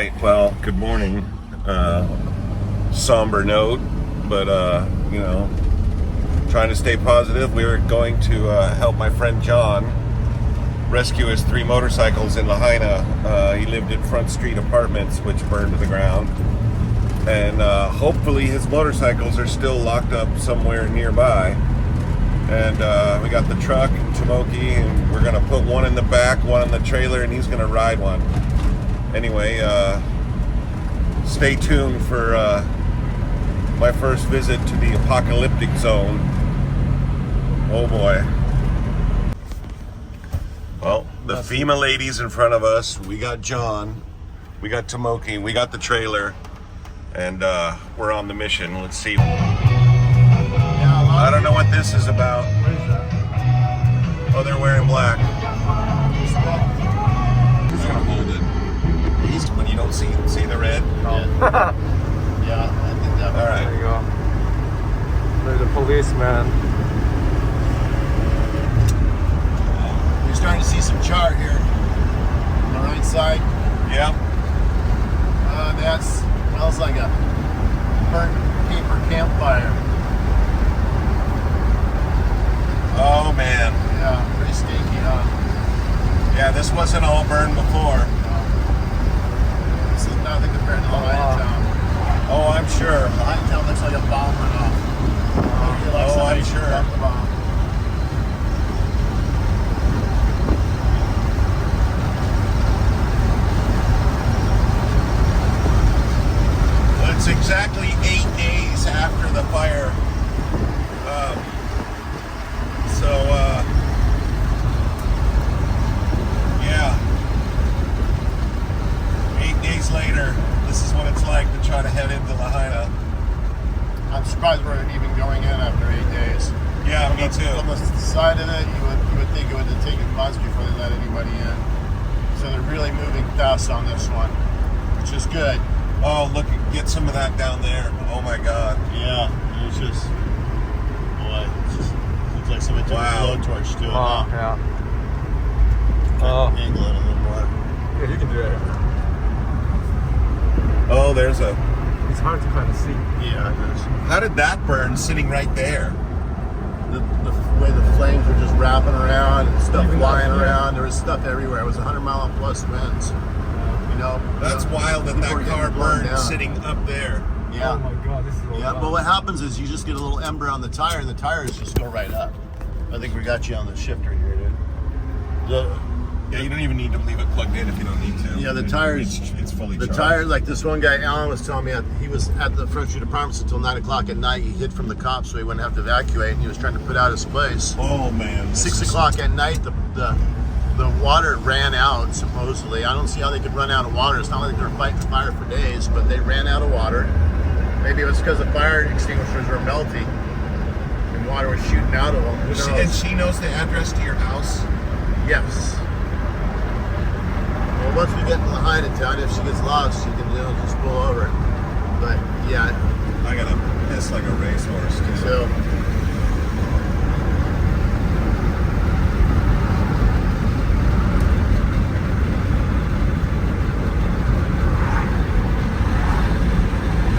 right, well, good morning. Somber note, but you know, trying to stay positive. We were going to help my friend John rescue his 3 motorcycles in Lahaina. He lived at Front Street Apartments, which burned to the ground. And hopefully his motorcycles are still locked up somewhere nearby. And we got the truck in Tamoki, and we're gonna put one in the back, one in the trailer, and he's gonna ride one. Anyway, stay tuned for my first visit to the apocalyptic zone. Oh boy. Well, the FEMA ladies in front of us. We got John, we got Tamoki, we got the trailer, and we're on the mission. Let's see. I don't know what this is about. What is that? Oh, they're wearing black. Who's gonna hold it? He's when you don't see the red. Oh. Yeah, I think that. All right. There you go. There's a policeman. You're starting to see some char here on the right side. Yeah. That smells like a burnt paper campfire. Oh man. Yeah, pretty stinky, huh? Yeah, this wasn't all burned before. No. This is nothing compared to Lahaina town. Oh, I'm sure. Lahaina town looks like a bomb went off. Maybe like Oh, I'm somebody sure. dropped the bomb. Well, it's exactly 8 days after the fire. Yeah. 8 days later, this is what it's like to try to head into Lahaina. I'm surprised we're even going in after 8 days. Yeah, me too. From the side of it, you would think it would have taken months before they let anybody in. So they're really moving fast on this one, which is good. Oh, look, get some of that down there. Oh my God. Yeah, it's just, boy, it just looks like somebody took Wow. a blowtorch to it. Oh, huh? yeah. Angle it a little more. Yeah, you can do it. Oh, there's a. It's hard to kind of see. Yeah, it is. How did that burn sitting right there? The way the flames were just wrapping around and stuff Even flying up here. around. There was stuff everywhere. It was 100-mile-plus winds. You know. That's wild that people were that car getting blown burned down. sitting up there. Yeah. Oh my God, this is a Yeah, lot. but what happens is you just get a little ember on the tire, and the tires just go right up. I think we got you on the shifter here, dude. Yeah, you don't even need to leave it plugged in if you don't need to. Yeah, the tires. It's fully The charged. tire, like this one guy, Alan, was telling me, he was at the Front Street Apartments until 9 o'clock at night. He hid from the cops so he wouldn't have to evacuate, and he was trying to put out his place. Oh man. 6 o'clock at night, the water ran out, supposedly. I don't see how they could run out of water. It's not like they were fighting the fire for days, but they ran out of water. Maybe it was because the fire extinguishers were melting and water was shooting out of them. Who knows? And she knows the address to your house? Yes. Well, once we get in Lahaina town, if she gets lost, she can just pull over. But yeah, I gotta piss like a racehorse, too. so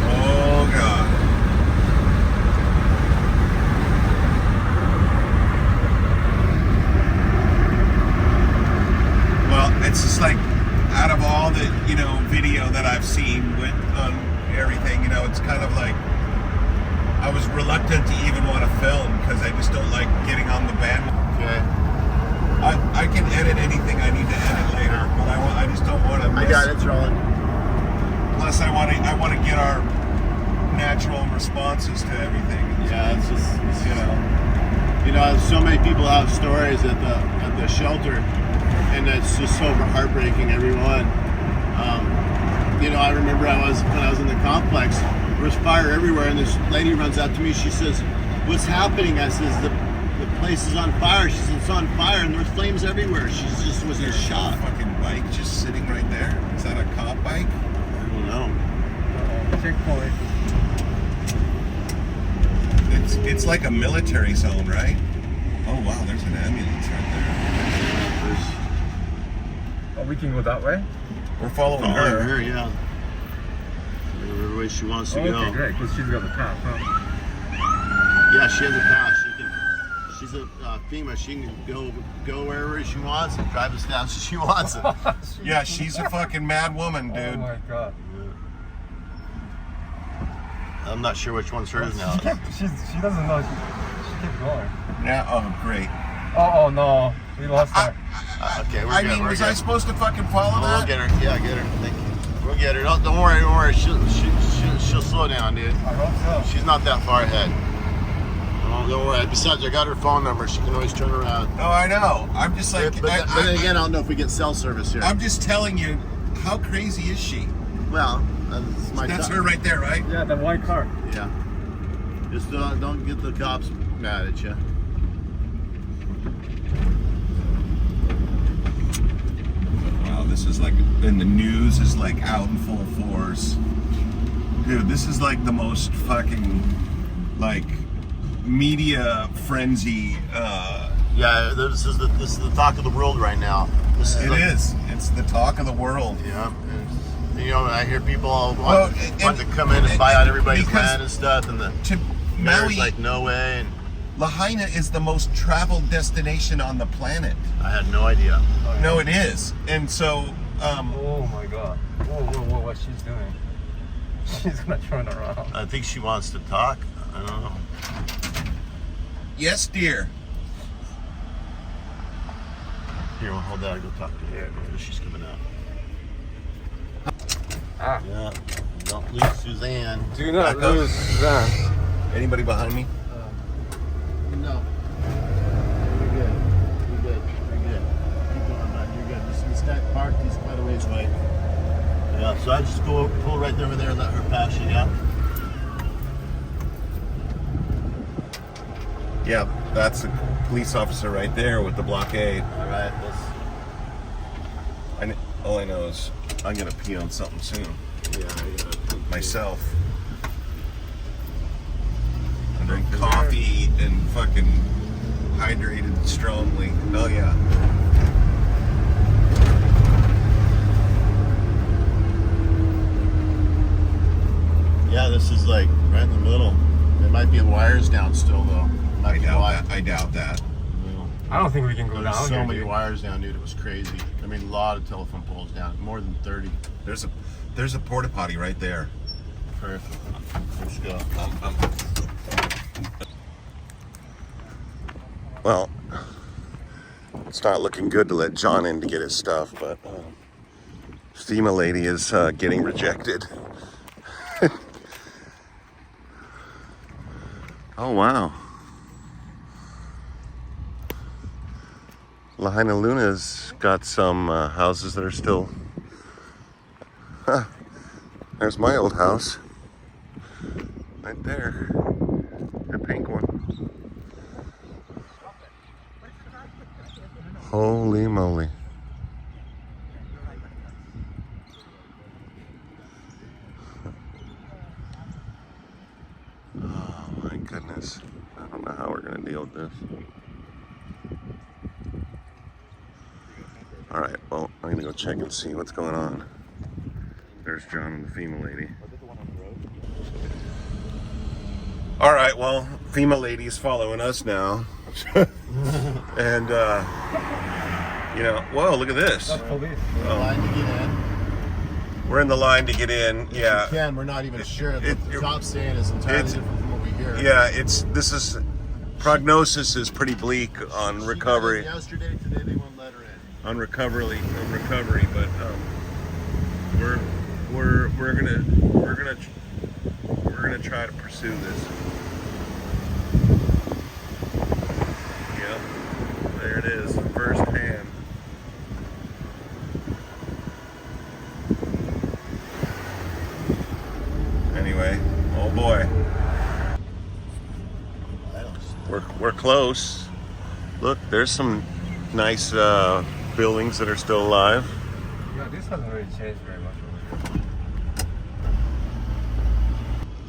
Oh God. Well, it's just like out of all the, video that I've seen with on everything, it's kind of like I was reluctant to even want to film because I just don't like getting on the bandwagon. okay. I can edit anything I need to edit later, but I just don't want to miss. I got it, it's rolling. Plus, I want to get our natural responses to everything. Yeah, it's just so many people have stories at the shelter, and it's just so heartbreaking. Everyone, I remember when I was in the complex, there was fire everywhere, and this lady runs up to me. She says, "What's happening?" I says, "The place is on fire." She says, "It's on fire, and there's flames everywhere." She just was in shock. A fucking bike just sitting right there. Is that a cop bike? I don't know. Checkpoint. It's like a military zone, right? Oh wow, there's an ambulance right there. Oh, we can go that way? We're following her. Yeah. Whatever way she wants to Okay, go. great, because she's got the path, huh? Yeah, she has a pass. She's a FEMA. She can go wherever she wants and drive as fast as she wants it. Yeah, she's a fucking mad woman, dude. Oh my god. I'm not sure which one's hers now. She doesn't know. She kept going. Yeah. Oh, great. Oh no, we lost her. Okay, we're I good. mean, we're was good. I supposed to fucking follow We'll that? get her. Yeah, get her. Thank you. We'll get her. Don't worry. Don't worry. She'll slow down, dude. I hope so. She's not that far ahead. Don't worry. Besides, I got her phone number. She can always turn around. Oh, I know. I'm just like, But then again, I don't know if we get cell service here. I'm just telling you, how crazy is she? Well, that's my. That's her right there, right? Yeah, the white car. Yeah. Just don't get the cops mad at you. Wow, this is like, and the news is like out in full force. Dude, this is like the most fucking, like, media frenzy. Yeah, this is the talk of the world right now. It's the talk of the world. Yeah. And, you know, I hear people all Well, want to come in and buy out everybody's because land and stuff, and the To mayor's Maui, like, no way. And Lahaina is the most traveled destination on the planet. I had no idea. No, it is. And so, Oh my god. Whoa, what she's doing. She's gonna turn around. I think she wants to talk. I don't know. yes, dear. Here, we'll hold that. I'll go talk to her. She's coming out. Ah. Yeah. Don't lose Suzanne. Do not Back up. lose Suzanne. Anybody behind me? No. You're good. You're good. You're good. Keep going, man. You're good. This guy parked. He's quite a ways away. Yeah, so I just pull right over there and let her pass you, yeah? Yeah, that's a police officer right there with the blockade. All right. All I know is I'm gonna pee on something soon. Myself. I drink coffee and fucking hydrated strongly. Oh yeah. Yeah, this is like right in the middle. There might be wires down still, though. I doubt that. I don't think we can go There's down so here, many dude. wires down, dude. It was crazy. I mean, a lot of telephone poles down. More than 30. There's a porta potty right there. Perfect. Let's go. Well, it's not looking good to let John in to get his stuff, but FEMA lady is getting rejected. Oh wow. Lahaina Luna's got some houses that are still. Huh. There's my old house. Right there. The pink one. Holy moly. Oh my goodness. I don't know how we're going to deal with this. Alright, well, I'm going to go check and see what's going on. There's John and the FEMA lady. Alright, well, FEMA lady is following us now. And, you know, whoa, look at this. That's police. Line to get in. We're in the line to get in. Yeah. We can. We're not even sure. The it- cop's saying it's entirely it's- different from what we hear. Yeah, prognosis is pretty bleak on She recovery. got in yesterday, today they won't let her in. On recovery, but we're gonna try to pursue this. Yep, there it is, firsthand. Anyway, oh boy, we're close. Look, there's some nice buildings that are still alive. Yeah, this hasn't really changed very much over here.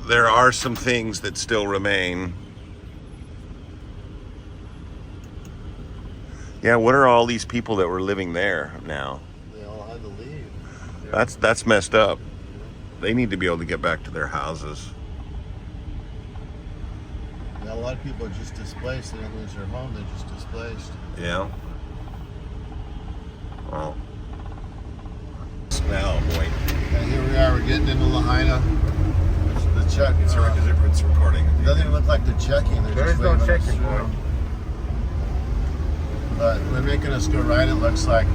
There are some things that still remain. Yeah, what are all these people that were living there now? They all had to leave. That's messed up. They need to be able to get back to their houses. Yeah, a lot of people are just displaced. They didn't lose their home. They're just displaced. Yeah. Well. Now, boy. And here we are. We're getting into Lahaina. The check. It's recording. It doesn't even look like they're checking. There is no checking, boy. But they're making us go right. It looks like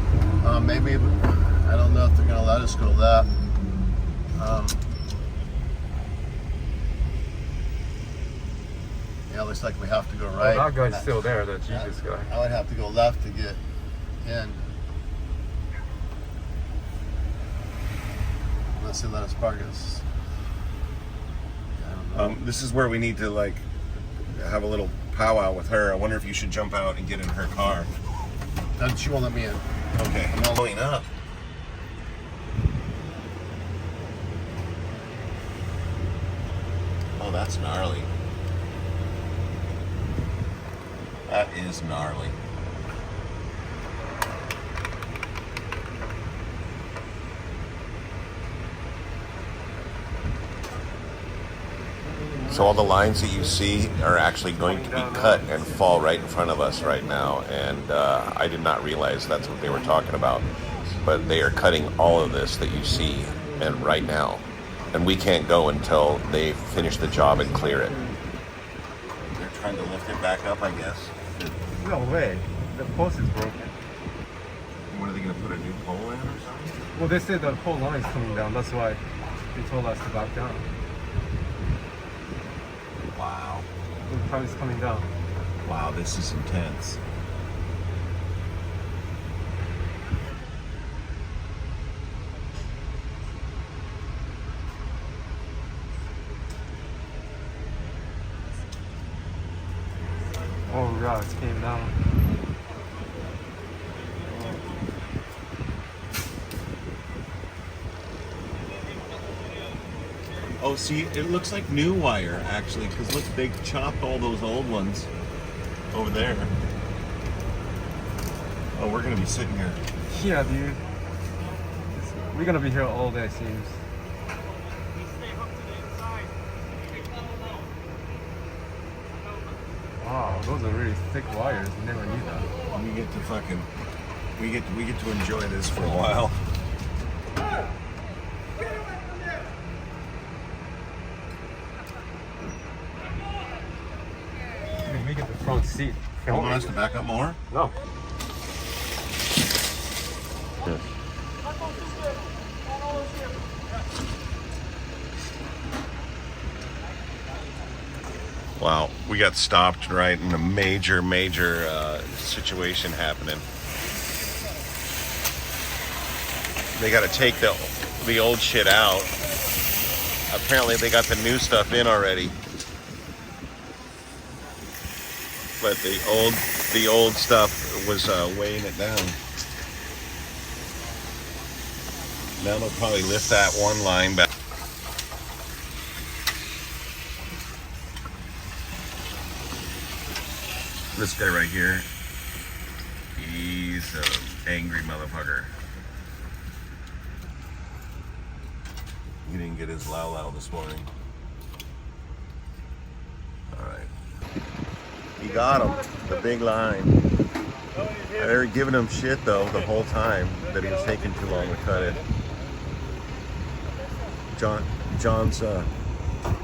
maybe. I don't know if they're going to let us go left. Yeah, it looks like we have to go right. Oh, that guy's still there, the Jesus guy. I would have to go left to get in. Unless they let us park us. I don't know. This is where we need to like have a little powwow with her. I wonder if you should jump out and get in her car. She won't let me in. Okay, I'm all going up. Oh, that's gnarly. That is gnarly. So all the lines that you see are actually going to be cut and fall right in front of us right now. And I did not realize that's what they were talking about. But they are cutting all of this that you see and right now. And we can't go until they finish the job and clear it. They're trying to lift it back up, I guess. No way. The post is broken. What, are they going to put a new pole in or something? Well, they said the whole line's coming down. That's why they told us to back down. Wow. The pipe is coming down. Wow, this is intense. Oh god, it came down. Oh, see, it looks like new wire, actually, because look, they chopped all those old ones over there. Oh, we're going to be sitting here. Yeah, dude. We're gonna be here all day, seems. Wow, those are really thick wires. You never knew that. We get to fucking, we get to enjoy this for a while. We get the front seat. You want us to back up more? No. Yes. Wow, we got stopped right in a major situation happening. They got to take the old shit out. Apparently they got the new stuff in already. But the old stuff was weighing it down. Now they'll probably lift that one line back. This guy right here, he's an angry motherfucker. He didn't get his lao this morning. All right. He got him, the big line. They were giving him shit though the whole time that he was taking too long to cut it. John's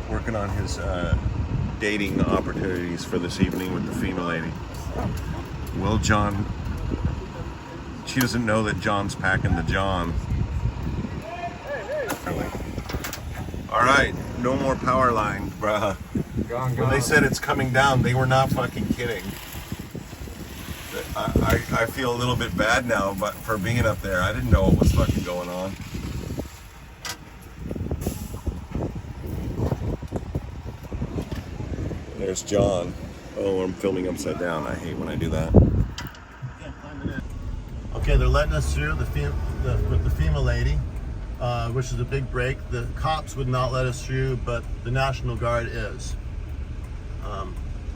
working on his dating opportunities for this evening with the female lady. Well, she doesn't know that John's packing the John. All right, no more power line, bruh. Gone. When they said it's coming down, they were not fucking kidding. I feel a little bit bad now, but for being up there, I didn't know what was fucking going on. There's John. Oh, I'm filming upside down. I hate when I do that. Okay, they're letting us through with the female lady, which is a big break. The cops would not let us through, but the National Guard is.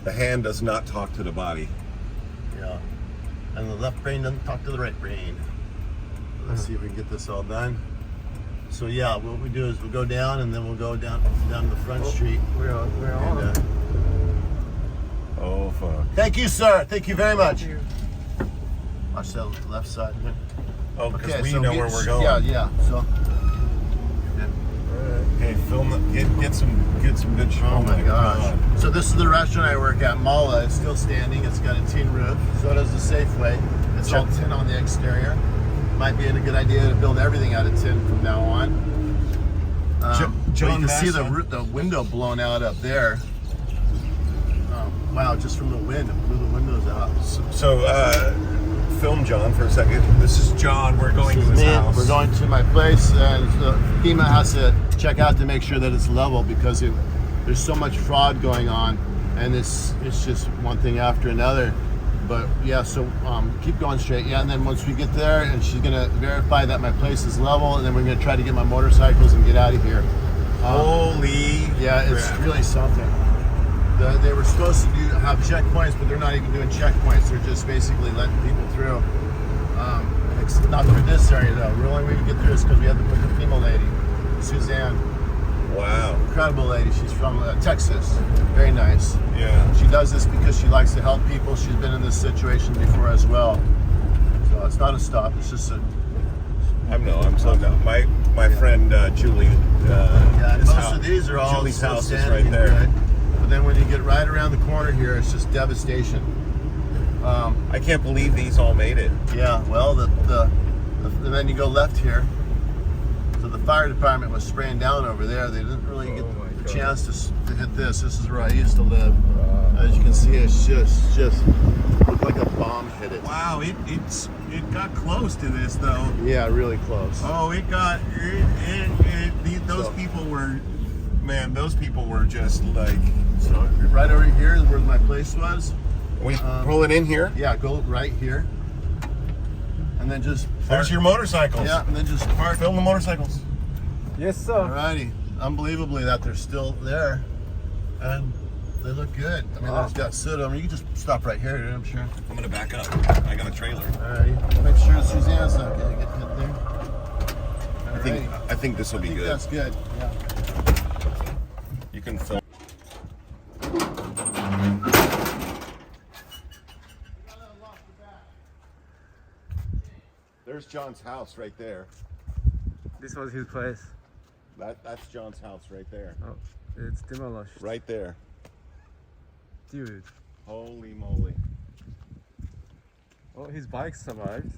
The hand does not talk to the body. Yeah, and the left brain doesn't talk to the right brain. Let's see if we can get this all done. So yeah, what we do is we'll go down and then we'll go down the front street. We're on. And, Oh, fuck. thank you, sir. Thank you very much. Thank you. Watch that left side here. Oh, because Okay, we so know where we're going. Yeah. So. Hey, film it. Get some good shit. Oh my gosh. So this is the restaurant I work at, Mala. It's still standing. It's got a tin roof. So does the Safeway. It's all tin on the exterior. Might be a good idea to build everything out of tin from now on. But you can see the window blown out up there. Oh, wow, just from the wind, it blew the windows out. So, film John for a second. This is John. We're going to his house. We're going to my place, and FEMA has to check out to make sure that it's level because there's so much fraud going on, and it's just one thing after another. But yeah, so keep going straight. Yeah, and then once we get there, and she's gonna verify that my place is level, and then we're gonna try to get my motorcycles and get out of here. Holy Yeah, it's crap. really something. They were supposed to have checkpoints, but they're not even doing checkpoints. They're just basically letting people through. It's not through this area though. The only way we get through is because we had to put the female lady, Suzanne. Wow. Incredible lady. She's from Texas. Very nice. Yeah. She does this because she likes to help people. She's been in this situation before as well. So it's not a stop. It's just a. I'm slowing down. My friend Julie. Most of these are all Julie's still house is standing right there. good. But then when you get right around the corner here, it's just devastation. I can't believe these all made it. Yeah. Well, and then you go left here. So the fire department was spraying down over there. They didn't really get the chance to hit this. This is where I used to live. As you can see, it's just looked like a bomb hit it. Wow, it got close to this though. Yeah, really close. Oh, those people were just like. So right over here is where my place was. We pull it in here. Yeah, go right here. And then just park. There's your motorcycles. Yeah, and then just park. Film the motorcycles. Yes, sir. Alrighty. Unbelievably that they're still there. And they look good. I mean, there's got soot on them. You can just stop right here, dude, I'm sure. I'm gonna back up. I got a trailer. Alrighty. Make sure Suzanne's not gonna get hit there. I think this will be good. That's good. Yeah. You can film. There's John's house right there. This was his place. That's John's house right there. Oh, it's demolished. Right there. Dude. Holy moly. Oh, his bike survived.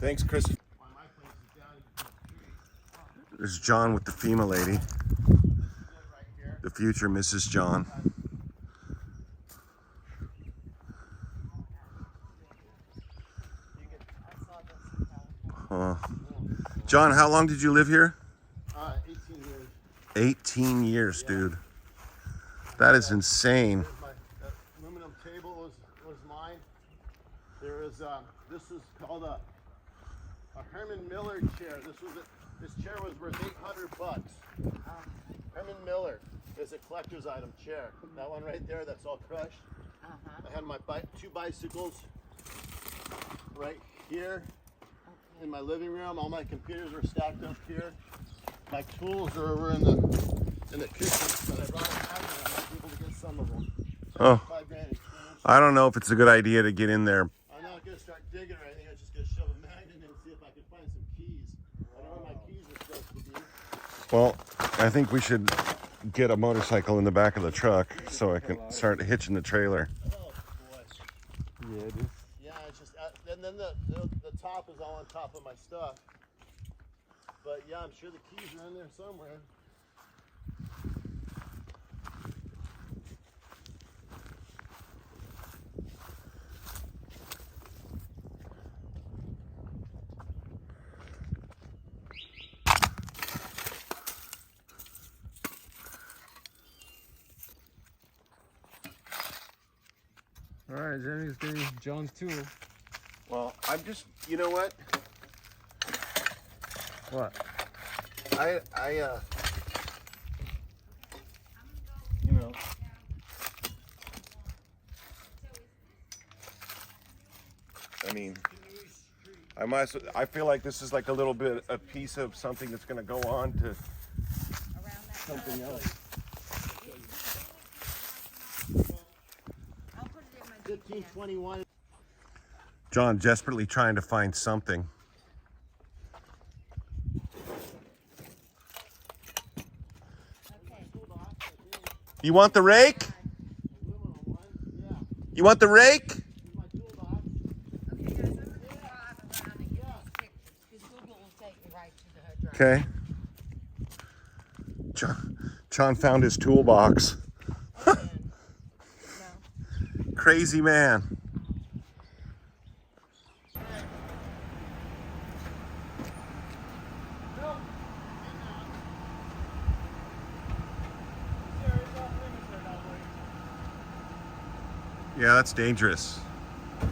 Thanks, Chris. There's John with the FEMA lady. The future Mrs. John. John, how long did you live here? 18 years. 18 years, dude. That is insane. My aluminum table was mine. There is this is called a Herman Miller chair. This chair was worth $800. Herman Miller is a collector's item chair. That one right there, that's all crushed. I had my two bicycles right here in my living room. All my computers were stacked up here. My tools are over in the kitchen, but I brought them out and I might be able to get some of them. Oh, $5,000. I don't know if it's a good idea to get in there. I'm not gonna start digging or anything. I was just gonna shove a magnet in and see if I can find some keys. I don't know where my keys are supposed to be. Well, I think we should get a motorcycle in the back of the truck so I can start hitching the trailer. Oh boy. Yeah, it is. Yeah, it's just and then the top is all on top of my stuff. But yeah, I'm sure the keys are in there somewhere. Alright, Jeremy's doing John's too. Well, I'm just, you know what? What? You know. I mean, I feel like this is like a little bit, a piece of something that's going to go on to something else. I'll put it in my 1521. John desperately trying to find something. You want the rake? You want the rake? Okay, guys, I'm gonna drive around and get these pictures because Google will take you right to the drive. Okay. John found his toolbox. No. Crazy man. Yeah, that's dangerous. You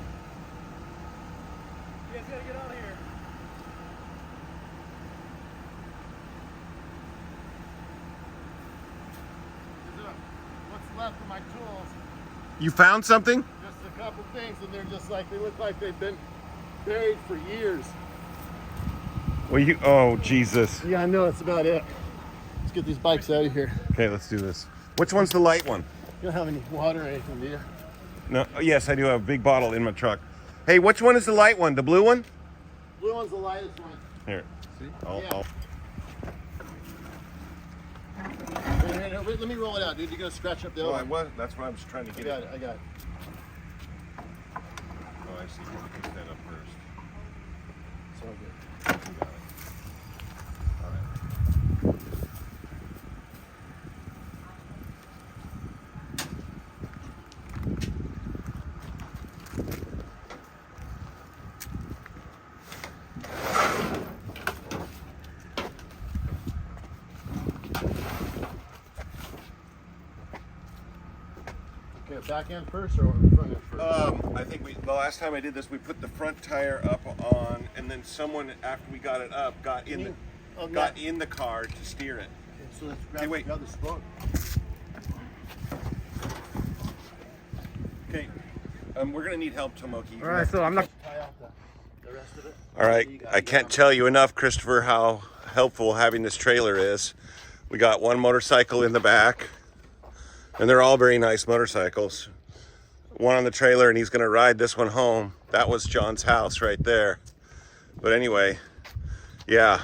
guys gotta get out of here. What's left of my tools? You found something? Just a couple things, and they're just like, they look like they've been buried for years. Well, oh, Jesus. Yeah, I know, that's about it. Let's get these bikes out of here. Okay, let's do this. Which one's the light one? You don't have any water or anything, do you? No, yes, I do have a big bottle in my truck. Hey, which one is the light one? The blue one? Blue one's the lightest one. Here. See? Yeah. Here, wait, let me roll it out, dude. You're gonna scratch up the Oh, other one. that's what I was trying to I get got at. it, I got it. Oh, I see. You have to pick that up first. It's all good. You got it. All right. Okay, back end first or front end first? I think the last time I did this, we put the front tire up on, and then someone, after we got it up, got in the car to steer it. Okay, so let's grab, Hey, wait. grab the spoke. Okay. We're gonna need help, Tomoki. All right, so I'm not. Tie out the rest of it. All right, I can't tell you enough, Christopher, how helpful having this trailer is. We got one motorcycle in the back, and they're all very nice motorcycles. One on the trailer, and he's gonna ride this one home. That was John's house right there. But anyway, yeah,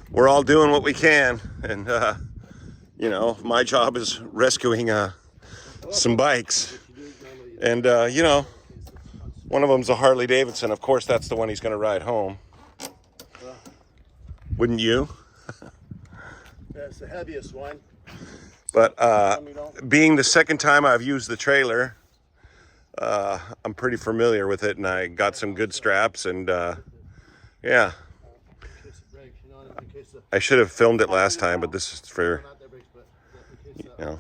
we're all doing what we can, and you know, my job is rescuing some bikes, and you know, one of them's a Harley Davidson. Of course, that's the one he's gonna ride home. Wouldn't you? That's the heaviest one. But being the second time I've used the trailer, I'm pretty familiar with it, and I got some good straps, and yeah. I should have filmed it last time, but this is for, you know.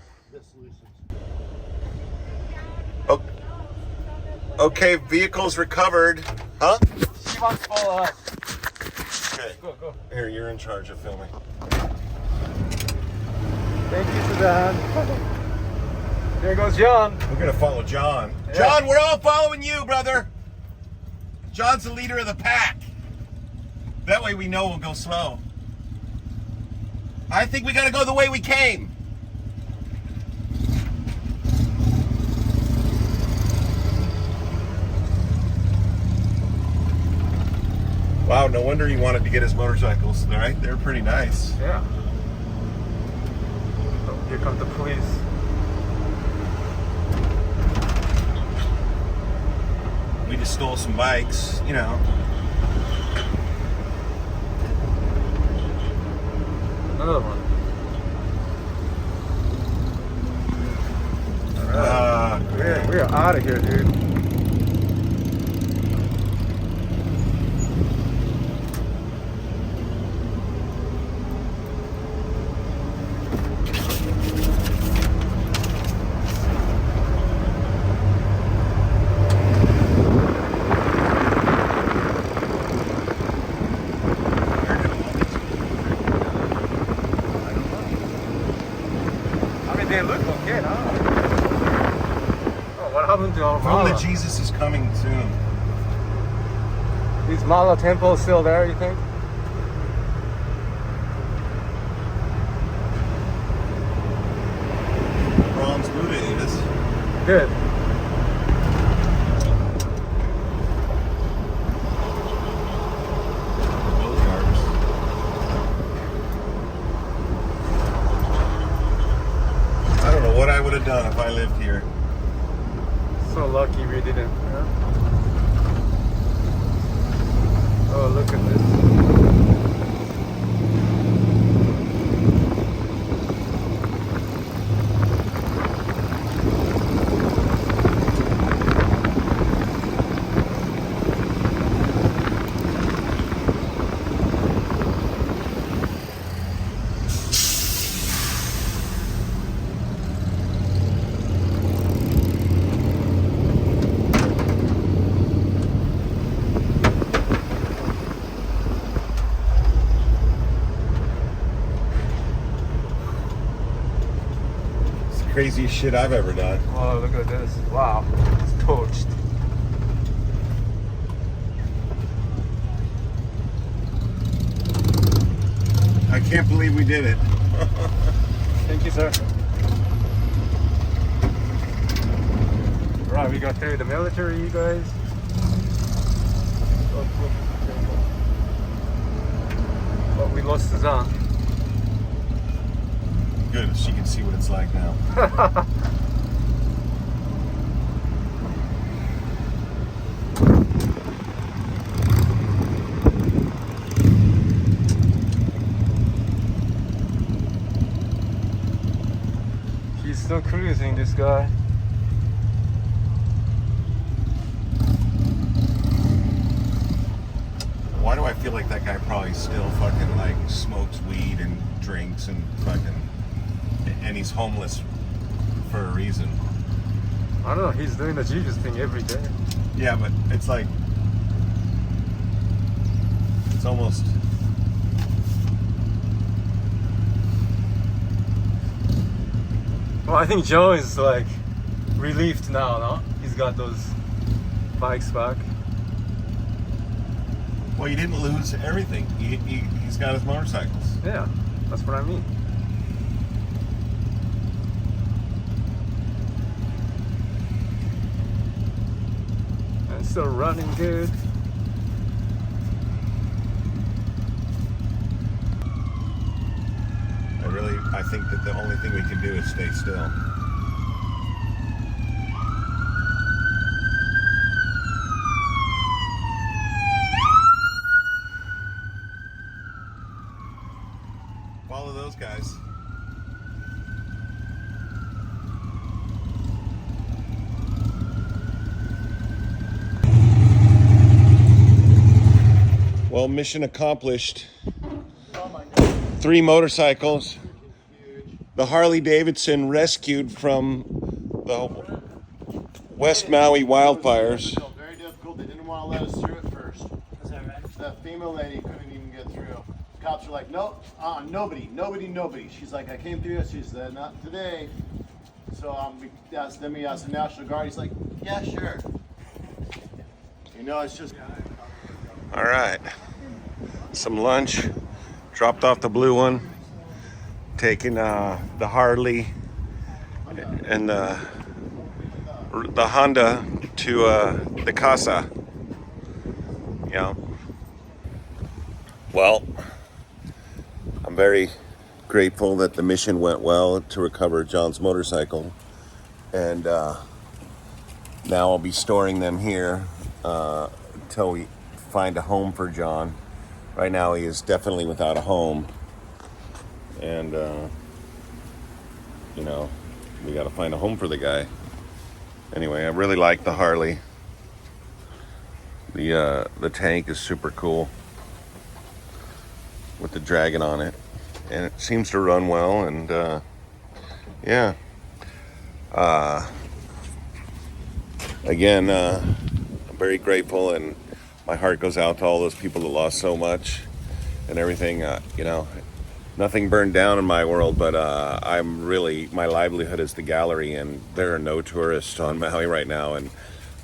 Okay, vehicles recovered. Huh? She wants to follow us. Okay. Go. Here, you're in charge of filming. Thank you, Suzanne. There goes John. We're gonna follow John. Yeah. John, we're all following you, brother. John's the leader of the pack. That way we know we'll go slow. I think we gotta go the way we came. Wow, no wonder he wanted to get his motorcycles, right? They're pretty nice. Yeah. Oh, here comes the police. We just stole some bikes, you know. Another one. We're out of here, dude. they look okay now. Oh, what happened to our Tell them Mala? that Jesus is coming soon. Is Mala temple still there, you think? Bronze Buddha is. Good. I don't know what I would have done if I lived here. So lucky we didn't. Yeah? Oh, look at this. It's the craziest shit I've ever done. Oh, look at this. Wow. It's torched. I can't believe we did it. Thank you, sir. Right, we got through the military, you guys. Oh, look, careful. But we lost the zone. Good, she can see what it's like now. He's still cruising, this guy. Why do I feel like that guy probably still fucking like smokes weed and drinks and fucking, and he's homeless for a reason? I don't know, he's doing the Jesus thing every day. Yeah, but it's like, it's almost, Well, I think Joe is like relieved now, no? He's got those bikes back. well, he didn't lose everything. He's got his motorcycles. Yeah, that's what I mean. And still running good. I think that the only thing we can do is stay still. Follow those guys. Well, mission accomplished. 3 motorcycles. The Harley Davidson rescued from the West Maui wildfires. Very difficult. They didn't want to let us through at first. Is that right? The female lady couldn't even get through. Cops were like, nope, nobody. She's like, I came through. She said, not today. So then we asked the National Guard. He's like, yeah, sure. You know, it's just. All right. Some lunch. Dropped off the blue one. Taking the Harley and the Honda to the casa. Yeah. Well, I'm very grateful that the mission went well to recover John's motorcycle, and now I'll be storing them here until we find a home for John. Right now he is definitely without a home, and you know, we got to find a home for the guy. Anyway, I really like the Harley. The tank is super cool with the dragon on it, and it seems to run well, and yeah. Again, I'm very grateful, and my heart goes out to all those people that lost so much and everything. You know, nothing burned down in my world, but I'm really, my livelihood is the gallery, and there are no tourists on Maui right now, and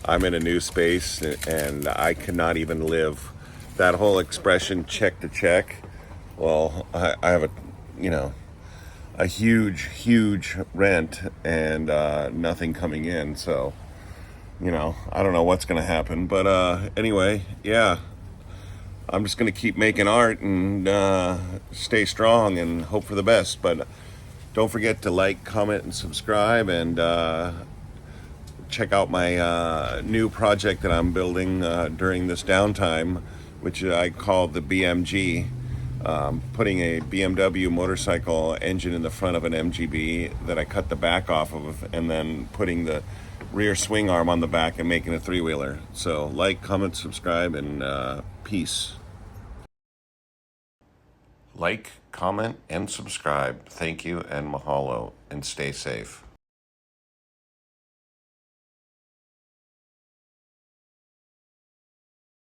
I'm in a new space, and I cannot even live. That whole expression, check to check, well, I have a, you know, a huge rent and nothing coming in, so, you know, I don't know what's going to happen, but anyway, yeah. I'm just going to keep making art and stay strong and hope for the best. But don't forget to like, comment, and subscribe, and check out my new project that I'm building during this downtime, which I call the BMG. Putting a BMW motorcycle engine in the front of an MGB that I cut the back off of, and then putting the rear swing arm on the back and making a three-wheeler. So like, comment, subscribe, and peace. Like, comment, and subscribe. Thank you, and mahalo, and stay safe.